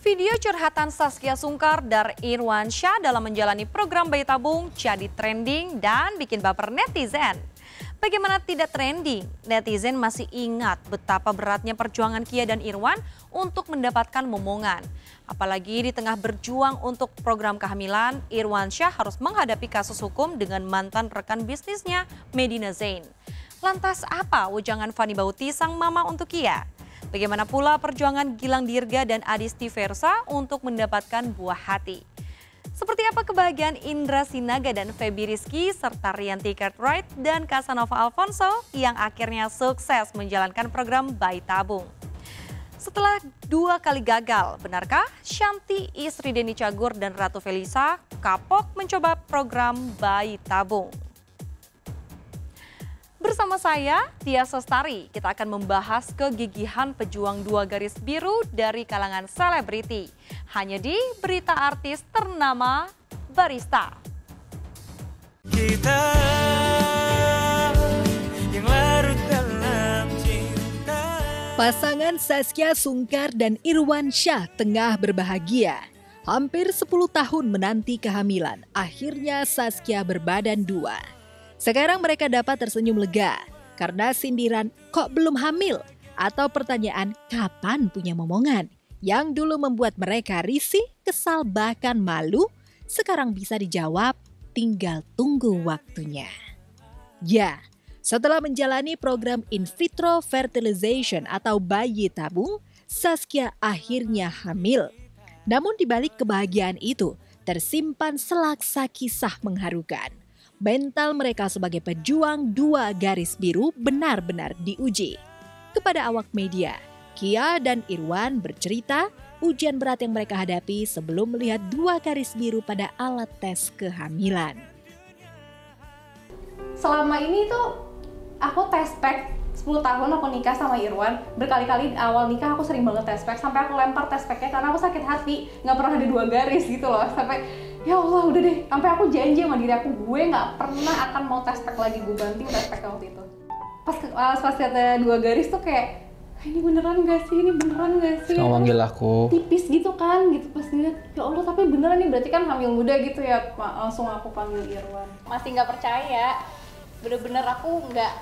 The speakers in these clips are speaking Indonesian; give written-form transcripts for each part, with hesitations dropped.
Video curhatan Saskia Sungkar dan Irwan Syah dalam menjalani program bayi tabung jadi trending dan bikin baper netizen. Bagaimana tidak trending? Netizen masih ingat betapa beratnya perjuangan Kia dan Irwan untuk mendapatkan momongan. Apalagi di tengah berjuang untuk program kehamilan, Irwan Syah harus menghadapi kasus hukum dengan mantan rekan bisnisnya, Medina Zain. Lantas apa wejangan Fanny Bauti sang mama untuk Kia? Bagaimana pula perjuangan Gilang Dirga dan Adisti Versa untuk mendapatkan buah hati? Seperti apa kebahagiaan Indra Sinaga dan Feby Rizky serta Rianti Cartwright dan Casanova Alfonso yang akhirnya sukses menjalankan program bayi tabung? Setelah 2 kali gagal, benarkah Shanti istri Denny Cagur dan Ratu Felisa kapok mencoba program bayi tabung? Bersama saya, Tia Sestari, kita akan membahas kegigihan pejuang 2 garis biru dari kalangan selebriti. Hanya di Berita Artis Ternama Barista. Kita yang larut dalam cinta. Pasangan Saskia Sungkar dan Irwan Syah tengah berbahagia. Hampir 10 tahun menanti kehamilan, akhirnya Saskia berbadan 2. Sekarang mereka dapat tersenyum lega karena sindiran kok belum hamil atau pertanyaan kapan punya momongan yang dulu membuat mereka risih, kesal bahkan malu, sekarang bisa dijawab tinggal tunggu waktunya. Ya, setelah menjalani program in vitro fertilization atau bayi tabung, Saskia akhirnya hamil. Namun di balik kebahagiaan itu tersimpan selaksa kisah mengharukan. Mental mereka sebagai pejuang 2 garis biru benar-benar diuji. Kepada awak media, Kia dan Irwan bercerita ujian berat yang mereka hadapi sebelum melihat 2 garis biru pada alat tes kehamilan. Selama ini tuh aku test pack 10 tahun aku nikah sama Irwan. Berkali-kali awal nikah aku sering banget test pack sampai aku lempar test packnya karena aku sakit hati. Nggak pernah ada 2 garis gitu loh. Sampai ya Allah udah deh, sampai aku janji sama diri aku gue nggak pernah akan mau test pack lagi, gue banting test pack waktu itu. Pas kata 2 garis tuh kayak ini beneran gak sih, ini beneran gak sih? Kamu manggil aku tipis gitu kan, gitu pas dilihat ya Allah tapi beneran nih, berarti kan hamil muda gitu ya. Langsung aku panggil Irwan. Masih nggak percaya, bener-bener aku nggak,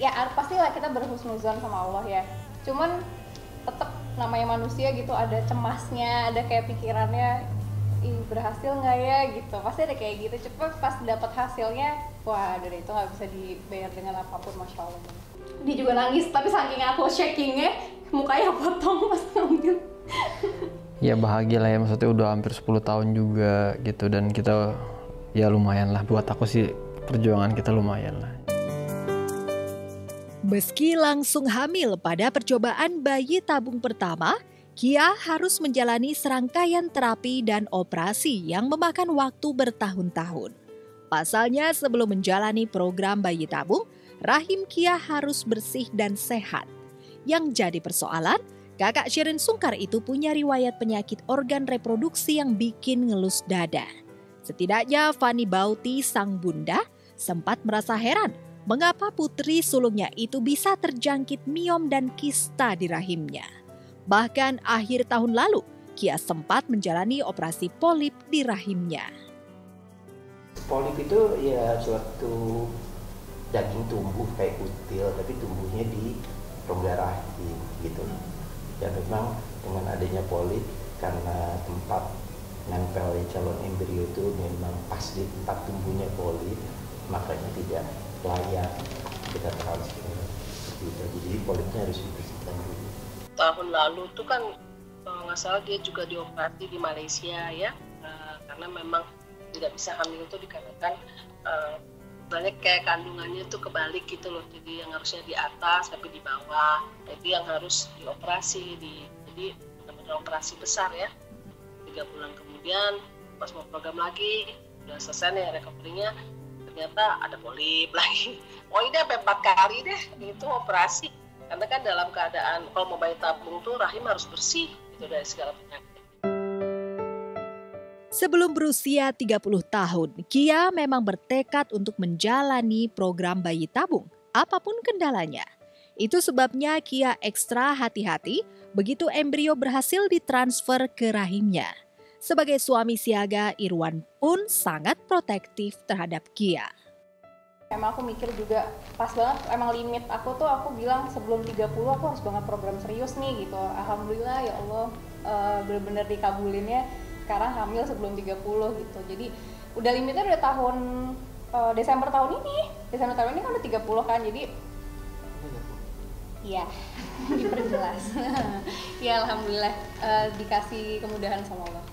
ya pastilah kita berhusnuzon sama Allah ya. Cuman tetap namanya manusia gitu, ada cemasnya, ada kayak pikirannya, berhasil nggak ya gitu, pasti ada kayak gitu. Cepet pas dapat hasilnya, wah dari itu nggak bisa dibayar dengan apapun, masya Allah. Dia juga nangis, tapi saking aku shakingnya, mukanya potong pas ngambil. Ya bahagia lah ya, maksudnya udah hampir 10 tahun juga gitu. Dan kita ya lumayan lah, buat aku sih perjuangan kita lumayan lah. Meski langsung hamil pada percobaan bayi tabung pertama, Kia harus menjalani serangkaian terapi dan operasi yang memakan waktu bertahun-tahun. Pasalnya sebelum menjalani program bayi tabung, rahim Kia harus bersih dan sehat. Yang jadi persoalan, kakak Sherin Sungkar itu punya riwayat penyakit organ reproduksi yang bikin ngelus dada. Setidaknya Fanny Bauti, sang bunda, sempat merasa heran mengapa putri sulungnya itu bisa terjangkit miom dan kista di rahimnya. Bahkan akhir tahun lalu, Kia sempat menjalani operasi polip di rahimnya. Polip itu ya suatu daging tumbuh kayak kutil, tapi tumbuhnya di rongga rahim gitu. Dan memang dengan adanya polip, karena tempat nempelnya calon embrio itu memang pas di tempat tumbuhnya polip, makanya tidak layak kita transfer. Jadi polipnya harus dibersihkan dulu. Tahun lalu tuh kan nggak salah dia juga dioperasi di Malaysia ya, karena memang tidak bisa hamil itu dikarenakan banyak kayak kandungannya tuh kebalik gitu loh, jadi yang harusnya di atas tapi di bawah, jadi yang harus dioperasi jadi benar-benar operasi besar ya. 3 bulan kemudian pas mau program lagi udah selesai nih recovery-nya, ternyata ada polip lagi. Oh ini sampai 4 kali deh itu operasi. Karena kan dalam keadaan kalau mau bayi tabung tuh rahim harus bersih gitu dari segala penyakit. Sebelum berusia 30 tahun, Kia memang bertekad untuk menjalani program bayi tabung, apapun kendalanya. Itu sebabnya Kia ekstra hati-hati begitu embrio berhasil ditransfer ke rahimnya. Sebagai suami siaga, Irwan pun sangat protektif terhadap Kia. Emang aku mikir juga pas banget, emang limit aku tuh aku bilang sebelum 30 aku harus banget program serius nih gitu. Alhamdulillah ya Allah bener-bener dikabulinnya sekarang hamil sebelum 30 gitu. Jadi udah limitnya udah tahun Desember tahun ini kan udah 30 kan, jadi iya diperjelas. Ya alhamdulillah dikasih kemudahan sama Allah.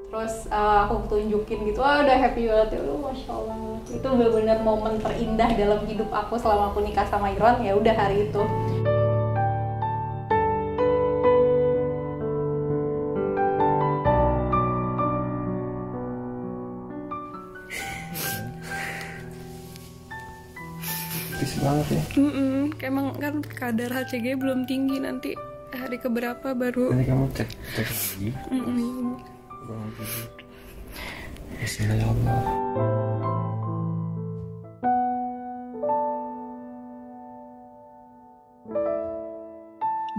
Terus aku tunjukin gitu, udah happy banget ya, masya Allah. Itu benar-benar momen terindah dalam hidup aku selama aku nikah sama Irwan, ya udah hari itu. Tipis banget ya. Emang kan kadar HCG belum tinggi, nanti hari keberapa baru. Nanti kamu cek lagi. Bismillah.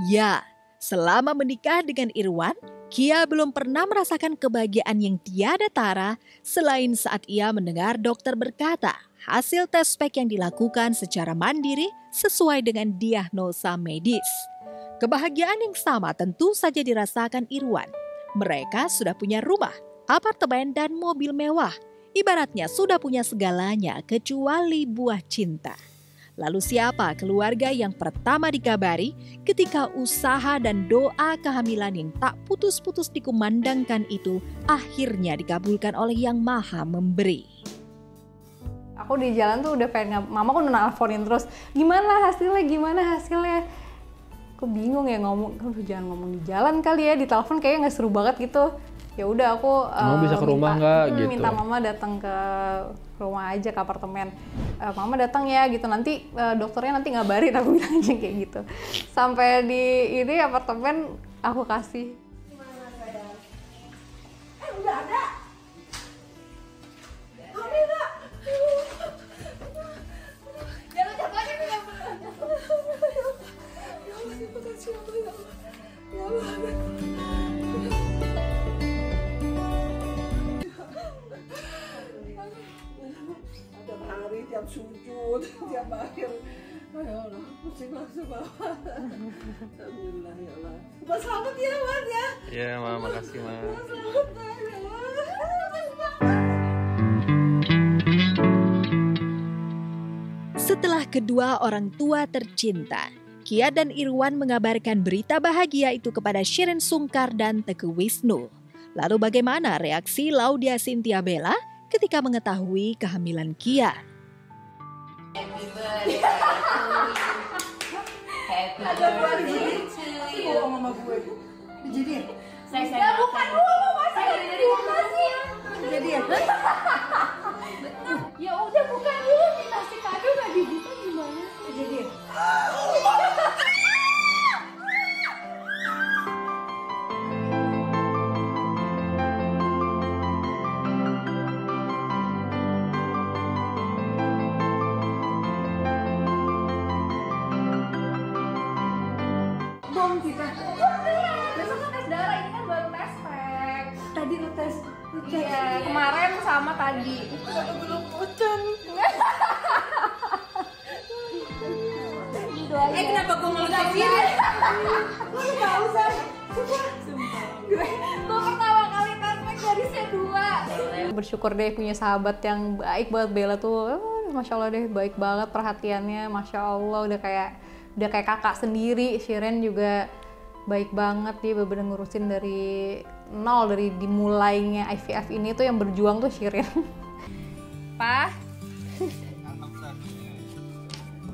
Ya, selama menikah dengan Irwan, Kia belum pernah merasakan kebahagiaan yang tiada tara selain saat ia mendengar dokter berkata hasil tes spek yang dilakukan secara mandiri sesuai dengan diagnosa medis. Kebahagiaan yang sama tentu saja dirasakan Irwan. Mereka sudah punya rumah, apartemen, dan mobil mewah. Ibaratnya sudah punya segalanya kecuali buah cinta. Lalu siapa keluarga yang pertama dikabari ketika usaha dan doa kehamilan yang tak putus-putus dikumandangkan itu akhirnya dikabulkan oleh Yang Maha Memberi? Aku di jalan tuh udah pengen, mama aku udah nelfonin terus, gimana hasilnya? Aku bingung ya ngomong, jangan ngomong di jalan kali ya, di telepon kayaknya nggak seru banget gitu. Ya udah aku bisa ke rumah nggak gitu? Minta mama datang ke rumah aja, ke apartemen. Mama datang ya gitu, nanti dokternya nanti ngabarin, aku bilang aja kayak gitu. Sampai di ini apartemen aku kasih. Udah ada. Amira. Jangan jatuh lagi nih. Ya Allah. Tiap sujud, tiap akhir, ya Allah, pusing langsung bawah. Alhamdulillah ya Allah. Selamat ya Wan ya. Iya, Ma, makasih Ma. Selamat ya Allah. Setelah kedua orang tua tercinta, Kia dan Irwan mengabarkan berita bahagia itu kepada Shireen Sungkar dan Teguh Wisnu. Lalu bagaimana reaksi Laudia Cynthia Bella ketika mengetahui kehamilan Kia? Happy birthday to you. Happy birthday to you. Mama gue. Jadi saya bukan dulu masa jadi makasih. Jadi ya udah bukan dulu, dikasih kado enggak dibuka gimana? Jadi kita. Besok kan tes darah, ini kan baru tes spek. Tadi lu tes. Iya, kemarin sama tadi. Belum pucun. Kenapa gue ngeluh sendiri? Lu gak usah. Gue pertama kali tes spek dari C2. Bersyukur deh punya sahabat yang baik banget. Bella tuh, masya Allah deh, baik banget perhatiannya, masya Allah, udah kayak kakak sendiri. Shireen juga baik banget, dia bener-bener ngurusin dari nol, dari dimulainya IVF ini tuh yang berjuang tuh Shireen. Pa,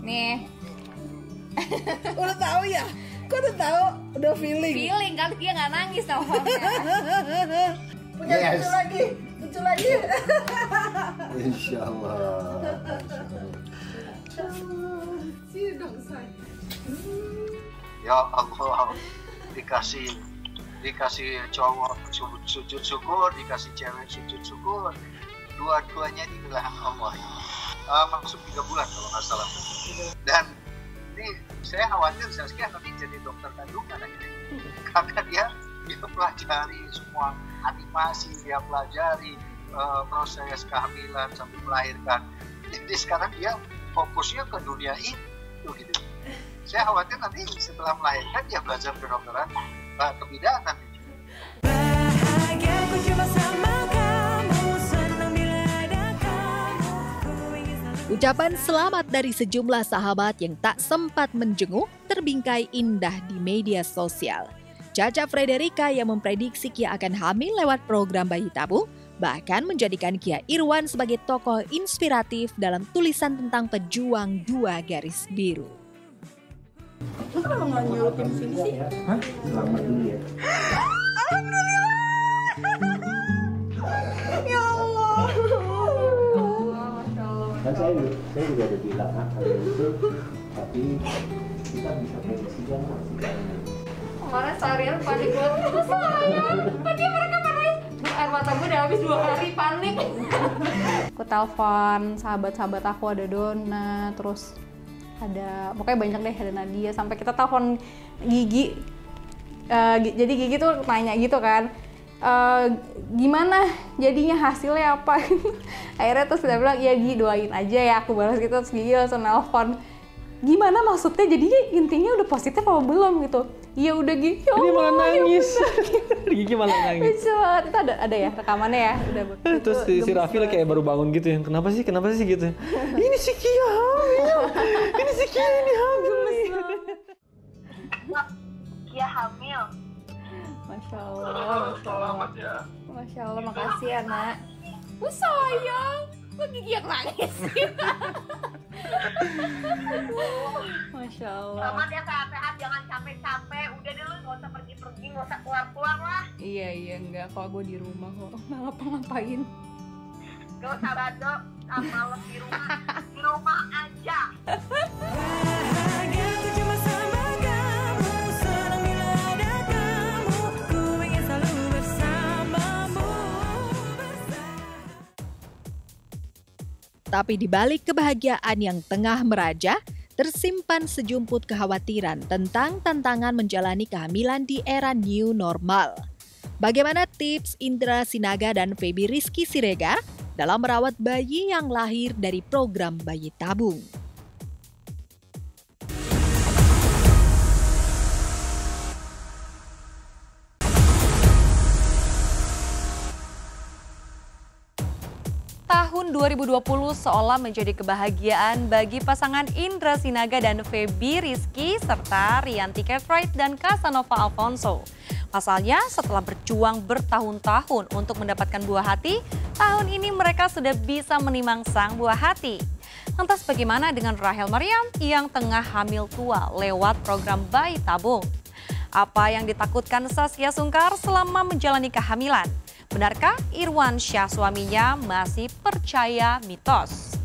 nih. Udah tahu ya? Kok udah tahu? Udah feeling? Feeling kan dia nggak nangis sama mamanya. Punya lucu lagi. Insya Allah. Sini dong say. Ya Allah, dikasih dikasih cowok sujud syukur, dikasih cewek sujud syukur, dua-duanya di belahan Allah. Masuk 3 bulan kalau nggak salah. Dan ini saya khawatir Saskia nanti jadi dokter kandungan akhirnya, karena dia pelajari semua animasi, dia pelajari proses kehamilan sampai melahirkan. Jadi sekarang dia fokusnya ke dunia itu gitu. Saya khawatir nanti setelah melahirkan dia belajar kedokteran, kebidanan. Bahagia ku cuma sama kamu, senang bila ada kamu. Ucapan selamat dari sejumlah sahabat yang tak sempat menjenguk terbingkai indah di media sosial. Caca Frederica yang memprediksi Kia akan hamil lewat program bayi tabung, bahkan menjadikan Kia Irwan sebagai tokoh inspiratif dalam tulisan tentang pejuang 2 garis biru. Lu kenapa nggak nyurutin sini sih? Hah? Selamat dulu ya. Alhamdulillah. Ya Allah. Kan saya juga udah bilang hal itu, tapi kita bisa prediksi kan pasti. Kemarin seharian panik banget. Sayang, dia mereka panik. Air mata gue udah habis 2 hari panik. Aku telepon sahabat-sahabat aku, ada Dona, terus ada pokoknya banyak deh, ada Nadia, sampai kita telepon Gigi. Jadi Gigi tuh nanya gitu kan, gimana jadinya, hasilnya apa? Akhirnya terus kita bilang, ya Gigi doain aja ya, aku balas gitu. Terus Gigi langsung nelfon, gimana maksudnya, jadinya intinya udah positif apa belum gitu? Iya udah Gigi. Dia malah nangis. Gigi malah nangis. Lucu banget. Itu ada ya rekamannya ya. Udah. Terus si Raffi kayak baru bangun gitu ya. Kenapa sih gitu? Ini si Kia hamil. Ini si Kia ini hamil. Kia hamil. Masya Allah. Selamat ya. Masya Allah, makasih ya nak. Sayang. Kok Gigi yang nangis? Masya Allah. Selamat ya, sehat-sehat, jangan capek-capek. Udah deh lu gak usah pergi-pergi, gak usah keluar-keluar lah. Iya enggak, kalau gue di rumah kok. Nggak ngapa-ngapain. Gak usah bado, males di rumah aja. Bahagia ku cuma sama kamu, senang bila ada kamu. Ku ingin selalu bersamamu. Tapi di balik kebahagiaan yang tengah meraja, tersimpan sejumput kekhawatiran tentang tantangan menjalani kehamilan di era new normal. Bagaimana tips Indra Sinaga dan Feby Rizky Siregar dalam merawat bayi yang lahir dari program bayi tabung? Tahun 2020 seolah menjadi kebahagiaan bagi pasangan Indra Sinaga dan Feby Rizky serta Rianti Cartwright dan Casanova Alfonso. Pasalnya setelah berjuang bertahun-tahun untuk mendapatkan buah hati, tahun ini mereka sudah bisa menimang sang buah hati. Lantas bagaimana dengan Rahel Mariam yang tengah hamil tua lewat program bayi tabung? Apa yang ditakutkan Saskia Sungkar selama menjalani kehamilan? Benarkah Irwan Syah suaminya masih percaya mitos?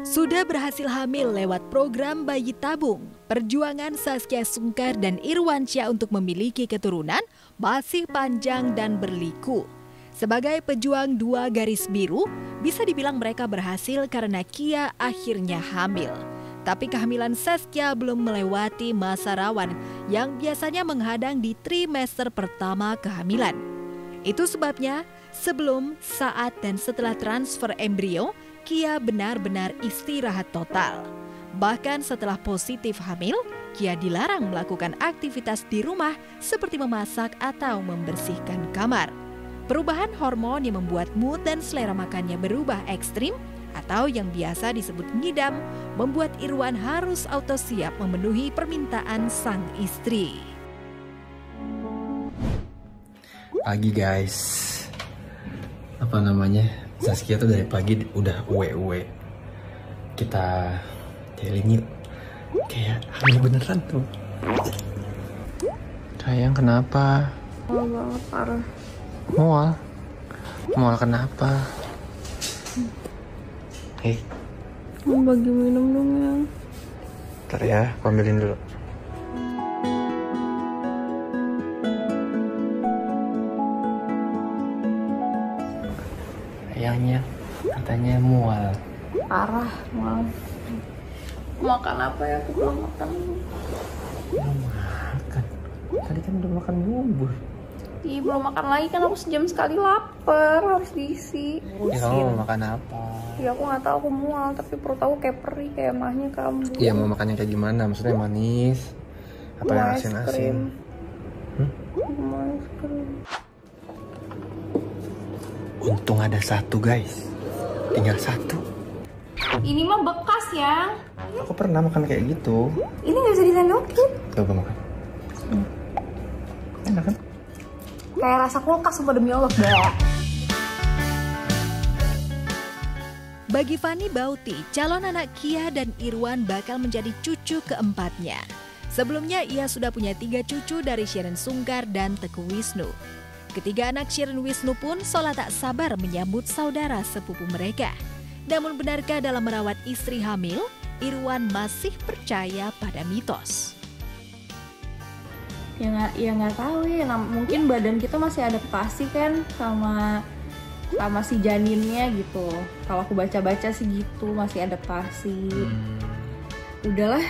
Sudah berhasil hamil lewat program bayi tabung, perjuangan Saskia Sungkar dan Irwan Syah untuk memiliki keturunan masih panjang dan berliku. Sebagai pejuang 2 garis biru, bisa dibilang mereka berhasil karena Kia akhirnya hamil. Tapi kehamilan Saskia belum melewati masa rawan yang biasanya menghadang di trimester pertama kehamilan. Itu sebabnya sebelum, saat, dan setelah transfer embrio, Kia benar-benar istirahat total. Bahkan setelah positif hamil, Kia dilarang melakukan aktivitas di rumah seperti memasak atau membersihkan kamar. Perubahan hormon yang membuat mood dan selera makannya berubah ekstrim atau yang biasa disebut ngidam, membuat Irwan harus auto siap memenuhi permintaan sang istri. Pagi guys, apa namanya, Saskia tuh dari pagi udah uwe. Kita healing yuk, kayak hamil beneran tuh. Sayang kenapa? Mual banget, parah. Mual kenapa? Hei, Bagi minum dong ya. Ntar ya, aku ambilin dulu. Ayahnya katanya mual. Parah, mual. Makan apa ya? Aku belum makan. Belum makan. Tadi kan udah makan bubur. Ih, belum makan lagi kan, aku sejam sekali lapar, harus diisi. Ya kamu mau makan apa? Ya aku nggak tahu, aku mual tapi perut aku kayak perih kayak mahnya kamu. Iya, mau makannya kayak gimana? Maksudnya manis? Apa yang asin-asin? Mau es krim. Untung ada satu guys. Tinggal satu. Ini mah bekas ya. Aku pernah makan kayak gitu. Ini nggak bisa disendokin. Coba makan. Enak kan? Kayak rasa kulkas, sumpah demi Allah. Bagi Fani Bauti, calon anak Kia dan Irwan bakal menjadi cucu keempatnya. Sebelumnya ia sudah punya 3 cucu dari Sharon Sungkar dan Teguh Wisnu. Ketiga anak Sharon Wisnu pun seolah tak sabar menyambut saudara sepupu mereka. Namun benarkah dalam merawat istri hamil, Irwan masih percaya pada mitos? Ya nggak tahu ya, mungkin badan kita masih adaptasi kan sama si janinnya gitu. Kalau aku baca-baca sih gitu, masih adaptasi. Udahlah.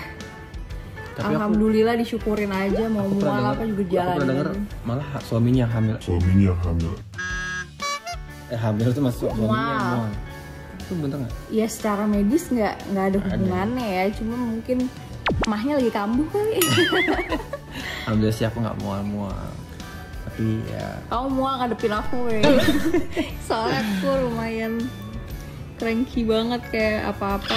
Tapi alhamdulillah disyukurin aja, mau mual apa juga jalan. Aku pernah denger malah suaminya hamil. Hamil itu maksud suaminya mual. Itu bener nggak? Ya secara medis nggak ada hubungannya ya, cuma mungkin emahnya lagi kambuh kali. Alhamdulillah sih aku nggak mual-mual. Tapi ya. Kamu mual ngadepin aku weh. Soalnya aku lumayan cranky banget, kayak apa-apa.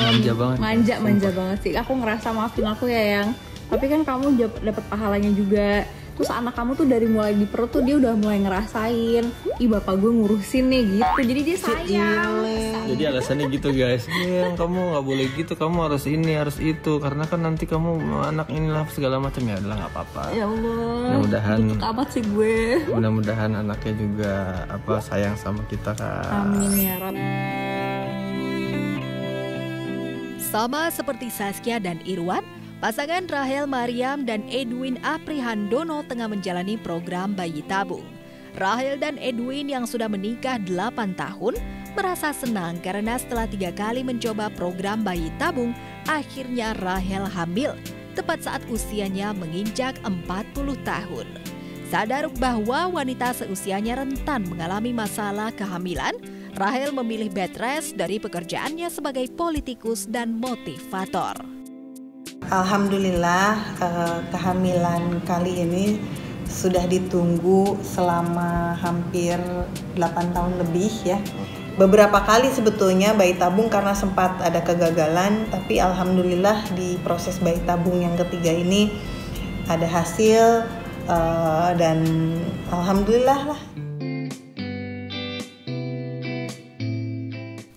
Manja banget sih. Aku ngerasa, maafin aku ya yang. Tapi kan kamu dapat pahalanya juga. Terus anak kamu tuh dari mulai di perut tuh dia udah mulai ngerasain, ih bapak gue ngurusin nih gitu. Jadi dia sayang. Jadi alasannya gitu guys. Kamu nggak boleh gitu, kamu harus ini, harus itu. Karena kan nanti kamu anak inilah segala macam, ya adalah nggak apa-apa. Ya Allah. Mudah-mudahan. Amat sih gue. Mudah-mudahan anaknya juga sayang sama kita kan. Amin ya Rabb. Sama seperti Saskia dan Irwan, pasangan Rahel Mariam dan Edwin Aprihandono tengah menjalani program bayi tabung. Rahel dan Edwin yang sudah menikah 8 tahun merasa senang karena setelah 3 kali mencoba program bayi tabung, akhirnya Rahel hamil tepat saat usianya menginjak 40 tahun. Sadar bahwa wanita seusianya rentan mengalami masalah kehamilan, Rahel memilih bed rest dari pekerjaannya sebagai politikus dan motivator. Alhamdulillah kehamilan kali ini sudah ditunggu selama hampir 8 tahun lebih ya. Beberapa kali sebetulnya bayi tabung karena sempat ada kegagalan, tapi alhamdulillah di proses bayi tabung yang ketiga ini ada hasil dan alhamdulillah lah.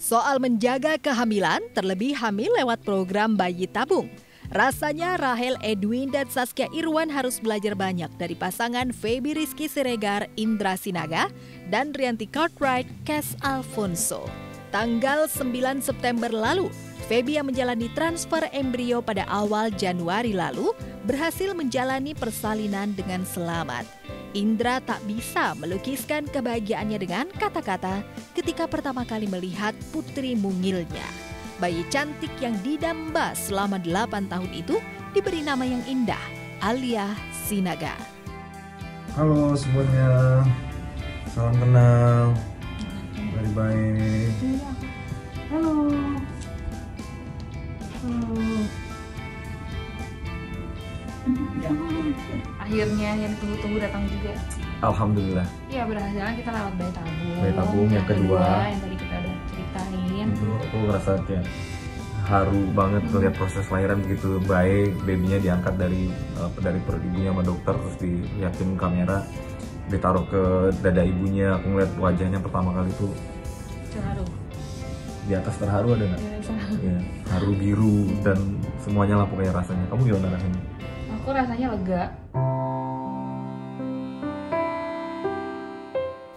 Soal menjaga kehamilan, terlebih hamil lewat program bayi tabung. Rasanya Rahel, Edwin, dan Saskia Irwan harus belajar banyak dari pasangan Feby Rizky Siregar, Indra Sinaga, dan Rianti Cartwright, Kes Alfonso. Tanggal 9 September lalu, Feby yang menjalani transfer embrio pada awal Januari lalu berhasil menjalani persalinan dengan selamat. Indra tak bisa melukiskan kebahagiaannya dengan kata-kata ketika pertama kali melihat putri mungilnya. Bayi cantik yang didamba selama 8 tahun itu diberi nama yang indah, Alia Sinaga. Halo semuanya, salam kenal, baik-baik. Halo. Akhirnya yang tunggu-tunggu datang juga. Alhamdulillah. Iya, berhasilnya kita lewat bayi tabung. Bayi tabung yang kedua yang tadi kita udah ceritain. Aku ngerasa kayak haru banget melihat proses lahiran begitu baik. Babynya diangkat dari perut ibunya sama dokter, terus dilihatin kamera, ditaruh ke dada ibunya. Aku ngeliat wajahnya pertama kali tuh terharu. Di atas terharu ada nggak? Ya, haru biru dan semuanya lah pokoknya rasanya. Kamu gimana rasanya? Aku rasanya lega.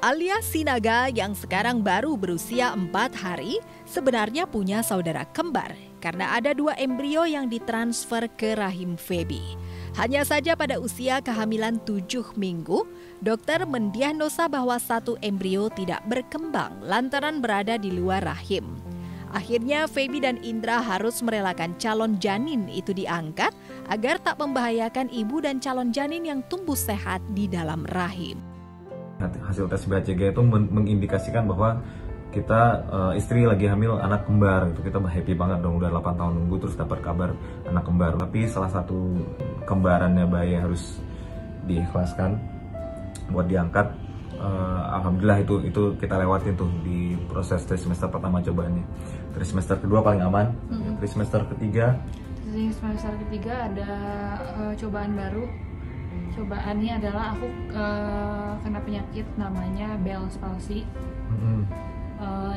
Alia Sinaga yang sekarang baru berusia 4 hari sebenarnya punya saudara kembar karena ada 2 embrio yang ditransfer ke rahim Feby. Hanya saja pada usia kehamilan 7 minggu, dokter mendiagnosa bahwa 1 embrio tidak berkembang lantaran berada di luar rahim. Akhirnya Feby dan Indra harus merelakan calon janin itu diangkat agar tak membahayakan ibu dan calon janin yang tumbuh sehat di dalam rahim. Hasil tes BCG itu mengindikasikan bahwa kita istri lagi hamil anak kembar gitu. Kita happy banget dong, udah 8 tahun nunggu terus dapat kabar anak kembar. Tapi salah satu kembarannya bayi harus diikhlaskan buat diangkat. Alhamdulillah itu kita lewatin tuh di proses trimester pertama cobaannya. Trimester kedua paling aman. Trimester ketiga ada cobaan baru. Cobaannya adalah aku kena penyakit namanya Bell's palsy.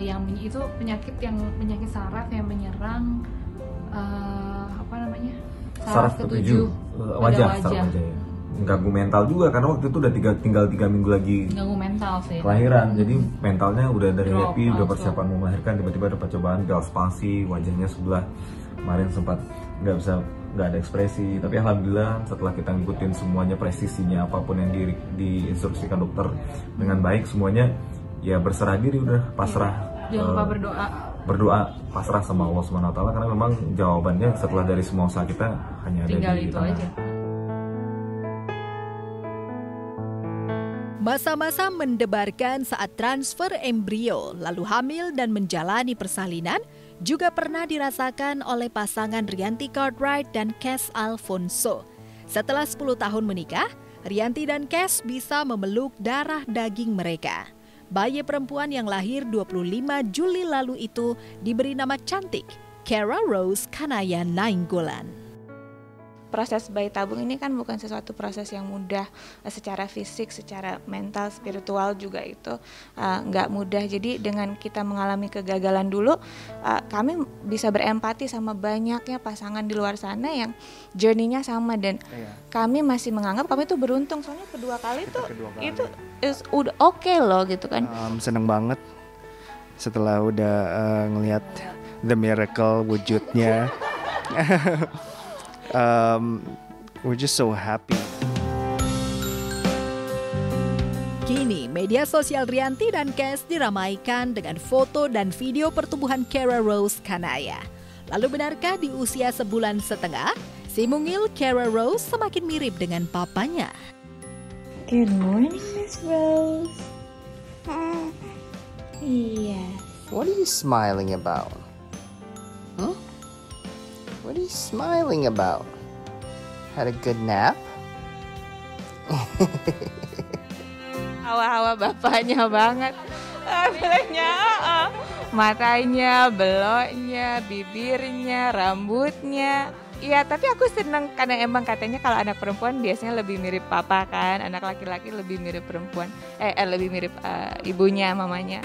Yang itu penyakit saraf yang menyerang saraf ketujuh wajah. Saraf wajah ya. Ganggu mental juga karena waktu itu udah tinggal 3 minggu lagi ganggu mental sih kelahiran. Jadi mentalnya udah dari happy, udah persiapan mau melahirkan, tiba-tiba dapat cobaan Bell's palsy, wajahnya sebelah kemarin sempat nggak ada ekspresi. Tapi alhamdulillah setelah kita ngikutin semuanya, presisinya apapun yang diinstruksikan dokter dengan baik semuanya, ya berserah diri, udah pasrah. Jangan lupa berdoa pasrah sama Allah SWT karena memang jawabannya setelah dari semua usaha kita hanya tinggal ada di itu tangan. aja. Masa-masa mendebarkan saat transfer embrio, lalu hamil dan menjalani persalinan juga pernah dirasakan oleh pasangan Rianti Cartwright dan Kes Alfonso. Setelah 10 tahun menikah, Rianti dan Kes bisa memeluk darah daging mereka. Bayi perempuan yang lahir 25 Juli lalu itu diberi nama cantik, Kara Rose Kanaya Nainggolan. Proses bayi tabung ini kan bukan sesuatu proses yang mudah secara fisik, secara mental, spiritual juga itu nggak mudah. Jadi dengan kita mengalami kegagalan dulu, kami bisa berempati sama banyaknya pasangan di luar sana yang journey-nya sama dan kami masih menganggap kami itu beruntung soalnya kedua kali itu udah oke loh gitu kan. Seneng banget setelah udah ngelihat the miracle wujudnya. We're just so happy. Kini, media sosial Rianti dan Kes diramaikan dengan foto dan video pertumbuhan Kara Rose Kanaya. Lalu benarkah di usia 1,5 bulan, si mungil Kara Rose semakin mirip dengan papanya? Good morning, Miss Rose. Yes. What are you smiling about? What are you smiling about? Had a good nap? Hawa-hawa bapaknya banget. Bilangnya, matanya, beloknya, bibirnya, rambutnya. Iya, tapi aku seneng karena emang katanya kalau anak perempuan biasanya lebih mirip papa kan, anak laki-laki lebih mirip perempuan, lebih mirip ibunya, mamanya.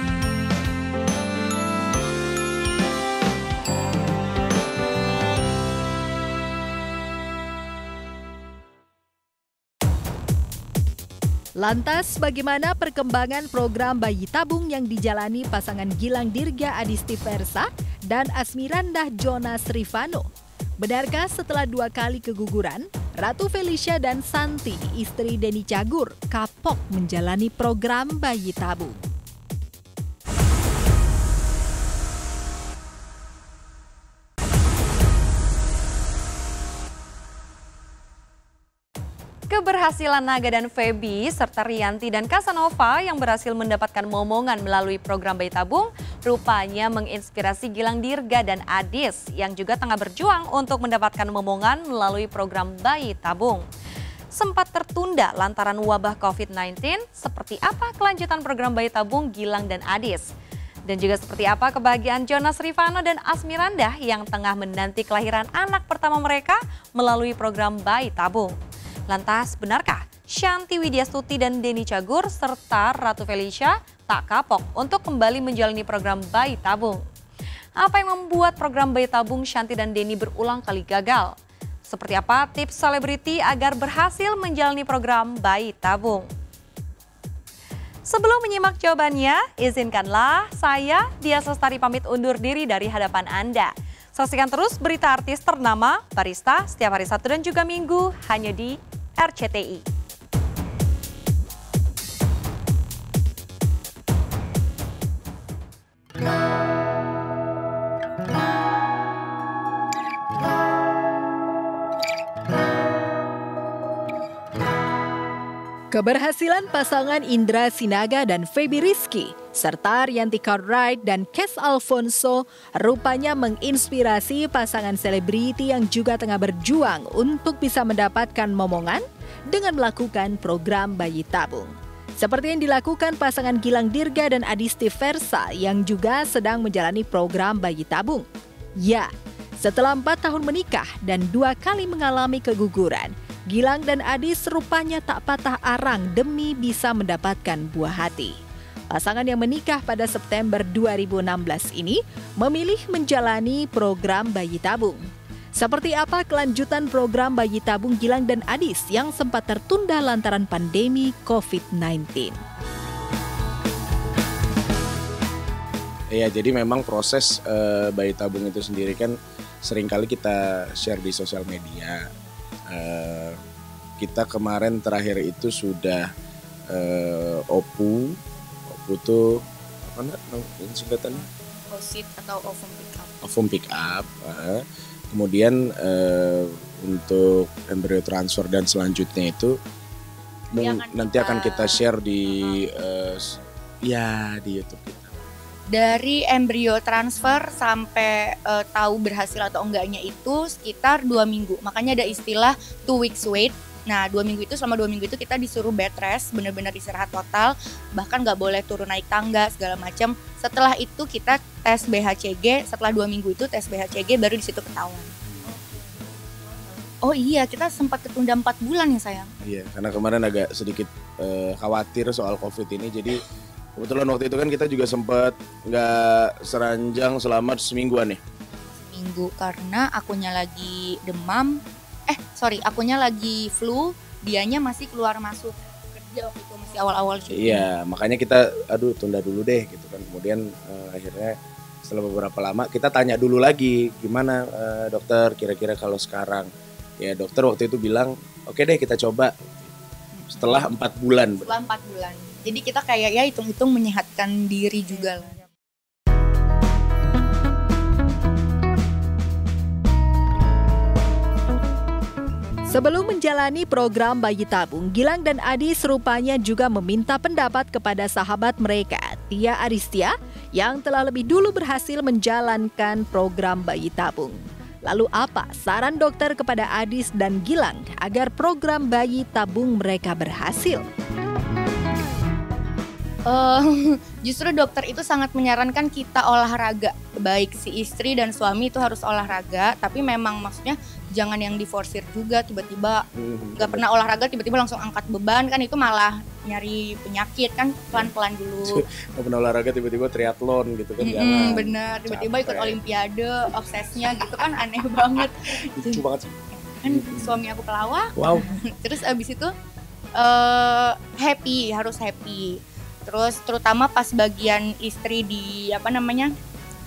Lantas bagaimana perkembangan program bayi tabung yang dijalani pasangan Gilang Dirga Adisti Versa dan Asmirandah Jonas Rifano? Benarkah setelah 2 kali keguguran, Ratu Felicia dan Santi, istri Denny Cagur, kapok menjalani program bayi tabung? Keberhasilan Naga dan Feby serta Rianti dan Casanova yang berhasil mendapatkan momongan melalui program bayi tabung rupanya menginspirasi Gilang Dirga dan Adis yang juga tengah berjuang untuk mendapatkan momongan melalui program bayi tabung. Sempat tertunda lantaran wabah COVID-19, seperti apa kelanjutan program bayi tabung Gilang dan Adis? Dan juga seperti apa kebahagiaan Jonas Rifano dan Asmirandah yang tengah menanti kelahiran anak pertama mereka melalui program bayi tabung? Lantas benarkah Shanti Widyastuti dan Denny Cagur serta Ratu Felicia tak kapok untuk kembali menjalani program bayi tabung? Apa yang membuat program bayi tabung Shanti dan Denny berulang kali gagal? Seperti apa tips selebriti agar berhasil menjalani program bayi tabung? Sebelum menyimak jawabannya, izinkanlah saya, Dias Lestari, pamit undur diri dari hadapan Anda. Saksikan terus berita artis ternama, Barista, setiap hari Sabtu dan juga Minggu, hanya di RCTI. Keberhasilan pasangan Indra Sinaga dan Feby Rizky, serta Rianti Cartwright dan Kes Alfonso rupanya menginspirasi pasangan selebriti yang juga tengah berjuang untuk bisa mendapatkan momongan dengan melakukan program bayi tabung. Seperti yang dilakukan pasangan Gilang Dirga dan Adisti Versa yang juga sedang menjalani program bayi tabung. Ya, setelah 4 tahun menikah dan 2 kali mengalami keguguran, Gilang dan Adis rupanya tak patah arang demi bisa mendapatkan buah hati. Pasangan yang menikah pada September 2016 ini memilih menjalani program bayi tabung. Seperti apa kelanjutan program bayi tabung Gilang dan Adis yang sempat tertunda lantaran pandemi COVID-19? Ya, jadi memang proses bayi tabung itu sendiri kan seringkali kita share di sosial media. Kita kemarin terakhir itu sudah OPU tuh apa namanya singkatannya? OSIT atau Ovum Pick Up. Kemudian untuk embrio transfer dan selanjutnya itu nanti akan kita share di di YouTube kita. Dari embrio transfer sampai tahu berhasil atau enggaknya itu sekitar 2 minggu. Makanya ada istilah 2 weeks wait. Nah, 2 minggu itu, selama 2 minggu itu kita disuruh bed rest, benar-benar istirahat total. Bahkan nggak boleh turun naik tangga, segala macam. Setelah itu kita tes BHCG, setelah 2 minggu itu tes BHCG baru di situ ketahuan. Oh iya, kita sempat ketunda 4 bulan ya sayang. Iya, karena kemarin agak sedikit khawatir soal COVID ini, jadi kebetulan waktu itu kan kita juga sempat nggak seranjang selama semingguan nih. Seminggu karena akunya lagi demam, akunya lagi flu, dianya masih keluar masuk kerja waktu itu, masih awal-awal syuting. Iya, makanya kita tunda dulu deh gitu kan. Kemudian akhirnya setelah beberapa lama kita tanya dulu lagi, gimana dokter kira-kira kalau sekarang. Ya dokter waktu itu bilang, oke deh kita coba setelah 4 bulan. Setelah 4 bulan. Jadi kita kayak ya hitung-hitung menyehatkan diri juga lah. Sebelum menjalani program bayi tabung, Gilang dan Adis rupanya juga meminta pendapat kepada sahabat mereka, Tia Aristia, yang telah lebih dulu berhasil menjalankan program bayi tabung. Lalu apa saran dokter kepada Adis dan Gilang agar program bayi tabung mereka berhasil? Justru dokter itu sangat menyarankan kita olahraga. Baik si istri dan suami itu harus olahraga, tapi memang maksudnya jangan yang diforsir juga, tiba-tiba gak pernah olahraga tiba-tiba langsung angkat beban, kan itu malah nyari penyakit, kan pelan-pelan dulu. Gak pernah olahraga tiba-tiba triathlon gitu kan, bener, tiba-tiba ikut olimpiade, obsesnya gitu kan aneh banget. Lucu banget sih. Kan suami aku pelawak. Wow. Terus abis itu harus happy. Terus terutama pas bagian istri di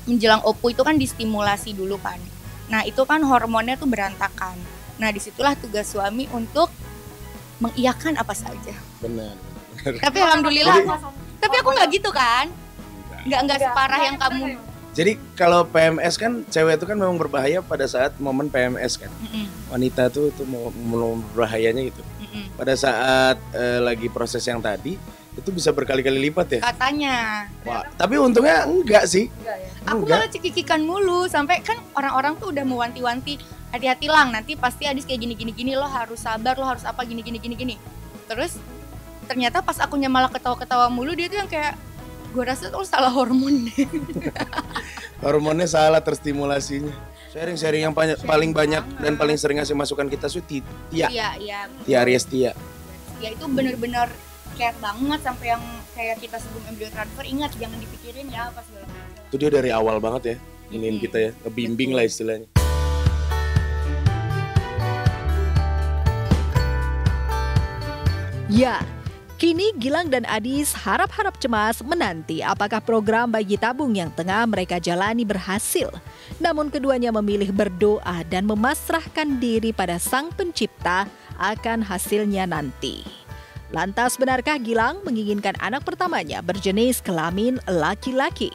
menjelang OPU itu kan distimulasi dulu kan. Nah itu kan hormonnya tuh berantakan. Nah disitulah tugas suami untuk mengiyakan apa saja. Benar. Tapi alhamdulillah, tapi aku nggak gitu kan, nggak separah yang kamu. Jadi kalau PMS kan cewek itu kan memang berbahaya pada saat momen PMS kan. Wanita tuh berbahayanya gitu. Pada saat lagi proses yang tadi itu bisa berkali-kali lipat ya? Katanya. Wah, tapi untungnya enggak sih. Enggak ya? Aku malah cekikikan mulu, sampai kan orang-orang tuh udah mewanti-wanti, hati-hati Lang, nanti pasti Adis kayak gini-gini, lo harus sabar, lo harus apa gini. Terus ternyata pas akunya malah ketawa-ketawa mulu, dia tuh yang kayak, gue rasa tuh salah hormon deh. Hormonnya salah terstimulasinya. Sharing-sharing yang paling banyak dan paling sering ngasih masukan kita sih Tia. Tia Aristia. Ya itu bener-bener care banget sampai yang kayak kita sebelum embryo transfer, ingat jangan dipikirin ya apa segala macam. Itu dia dari awal banget ya, iniin kita ya, ngebimbing lah istilahnya. Ya, Kini Gilang dan Adis harap-harap cemas menanti apakah program bayi tabung yang tengah mereka jalani berhasil. Namun keduanya memilih berdoa dan memasrahkan diri pada Sang Pencipta akan hasilnya nanti. Lantas benarkah Gilang menginginkan anak pertamanya berjenis kelamin laki-laki?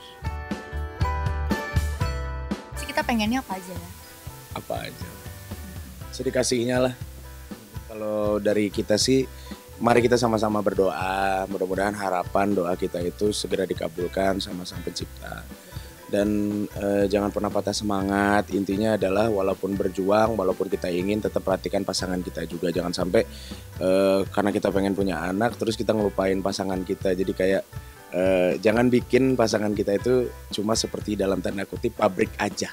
Kita pengennya apa aja? Apa aja. Sedikasihnya lah. Kalau dari kita sih, mari kita sama-sama berdoa, mudah-mudahan harapan doa kita itu segera dikabulkan sama Sang Pencipta. Dan jangan pernah patah semangat, intinya adalah walaupun berjuang, walaupun kita ingin, tetap perhatikan pasangan kita juga. Jangan sampai karena kita pengen punya anak, terus kita ngelupain pasangan kita. Jadi kayak jangan bikin pasangan kita itu cuma seperti dalam tanda kutip pabrik aja.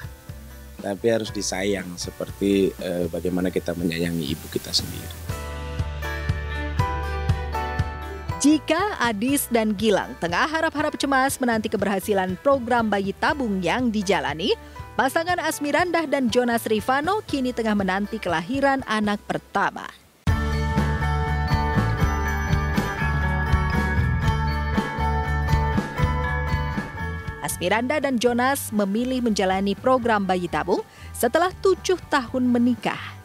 Tapi harus disayang seperti bagaimana kita menyayangi ibu kita sendiri. Jika Adis dan Gilang tengah harap-harap cemas menanti keberhasilan program bayi tabung yang dijalani, pasangan Asmirandah dan Jonas Rifano kini tengah menanti kelahiran anak pertama. Asmirandah dan Jonas memilih menjalani program bayi tabung setelah 7 tahun menikah.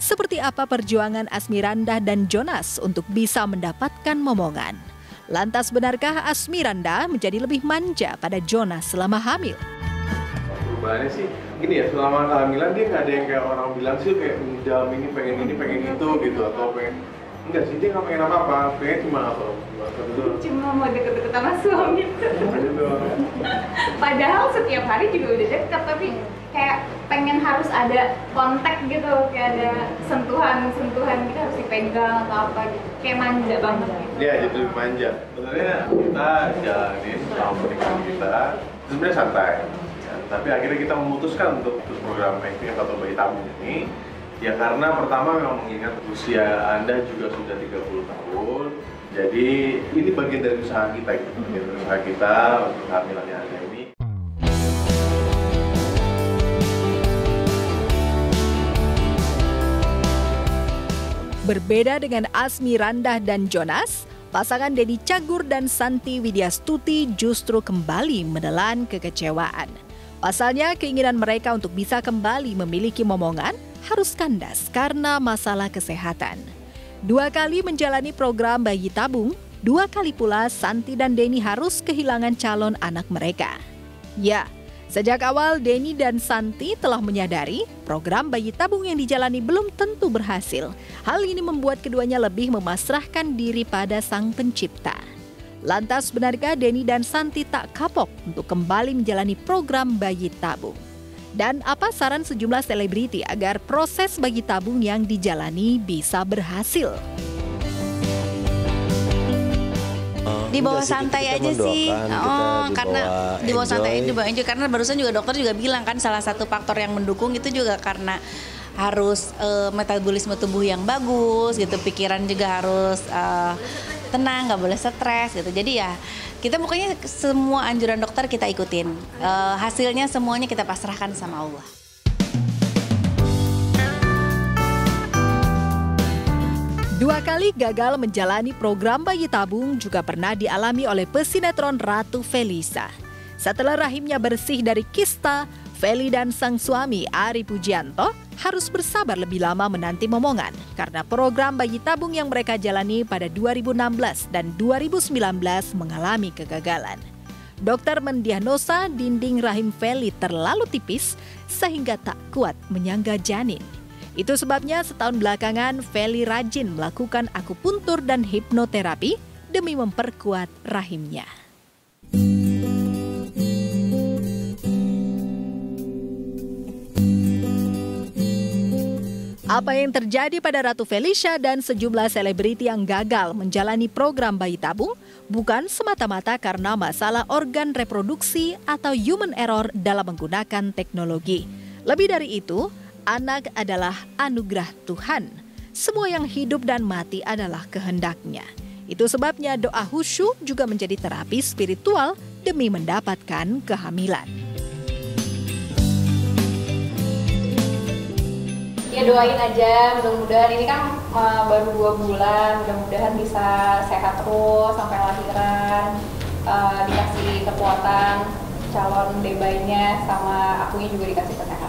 Seperti apa perjuangan Asmirandah dan Jonas untuk bisa mendapatkan momongan? Lantas benarkah Asmirandah menjadi lebih manja pada Jonas selama hamil? Perubahannya sih gini ya, selama kehamilan dia nggak ada yang kayak orang bilang sih kayak dalam ini pengen itu gitu, atau pengen enggak sih, dia nggak pengen apa-apa, pengen cuma apa? Cuma mau deket-deket sama suami. Padahal setiap hari juga udah deket, tapi kayak pengen harus ada kontak gitu, kayak ada sentuhan kita harus dipegang atau apa gitu, kayak manja banget gitu. Iya, jadi lebih manja. Sebenarnya kita jalanin selama pernikahan kita sebenarnya santai, ya. Tapi akhirnya kita memutuskan untuk program IVF atau bayi tabung ini, ya karena pertama memang mengingat usia Anda juga sudah 30 tahun, jadi ini bagian dari usaha kita gitu, bagian dari usaha kita untuk kehamilannya Anda ini. Berbeda dengan Asmirandah dan Jonas, pasangan Denny Cagur dan Santi Widyastuti justru kembali menelan kekecewaan. Pasalnya, keinginan mereka untuk bisa kembali memiliki momongan harus kandas karena masalah kesehatan. 2 kali menjalani program bayi tabung, 2 kali pula Santi dan Denny harus kehilangan calon anak mereka. Ya, sejak awal Denny dan Santi telah menyadari program bayi tabung yang dijalani belum tentu berhasil. Hal ini membuat keduanya lebih memasrahkan diri pada Sang Pencipta. Lantas benarkah Denny dan Santi tak kapok untuk kembali menjalani program bayi tabung? Dan apa saran sejumlah selebriti agar proses bayi tabung yang dijalani bisa berhasil? Dibawa santai aja sih, karena dibawa santai aja karena barusan juga dokter juga bilang kan salah satu faktor yang mendukung itu juga karena harus metabolisme tubuh yang bagus gitu, pikiran juga harus tenang, nggak boleh stres gitu. Jadi ya kita pokoknya semua anjuran dokter kita ikutin, hasilnya semuanya kita pasrahkan sama Allah. Dua kali gagal menjalani program bayi tabung juga pernah dialami oleh pesinetron Ratu Felisa. Setelah rahimnya bersih dari kista, Feli dan sang suami Ari Pujianto harus bersabar lebih lama menanti momongan karena program bayi tabung yang mereka jalani pada 2016 dan 2019 mengalami kegagalan. Dokter mendiagnosa dinding rahim Feli terlalu tipis sehingga tak kuat menyangga janin. Itu sebabnya setahun belakangan Feli rajin melakukan akupuntur dan hipnoterapi demi memperkuat rahimnya. Apa yang terjadi pada Ratu Felicia dan sejumlah selebriti yang gagal menjalani program bayi tabung bukan semata-mata karena masalah organ reproduksi atau human error dalam menggunakan teknologi. Lebih dari itu, anak adalah anugerah Tuhan. Semua yang hidup dan mati adalah kehendaknya. Itu sebabnya doa khusyuk juga menjadi terapi spiritual demi mendapatkan kehamilan. Ya doain aja, mudah-mudahan ini kan baru 2 bulan, mudah-mudahan bisa sehat terus sampai lahiran, dikasih kekuatan calon debaynya sama akunya juga dikasih kesehatan.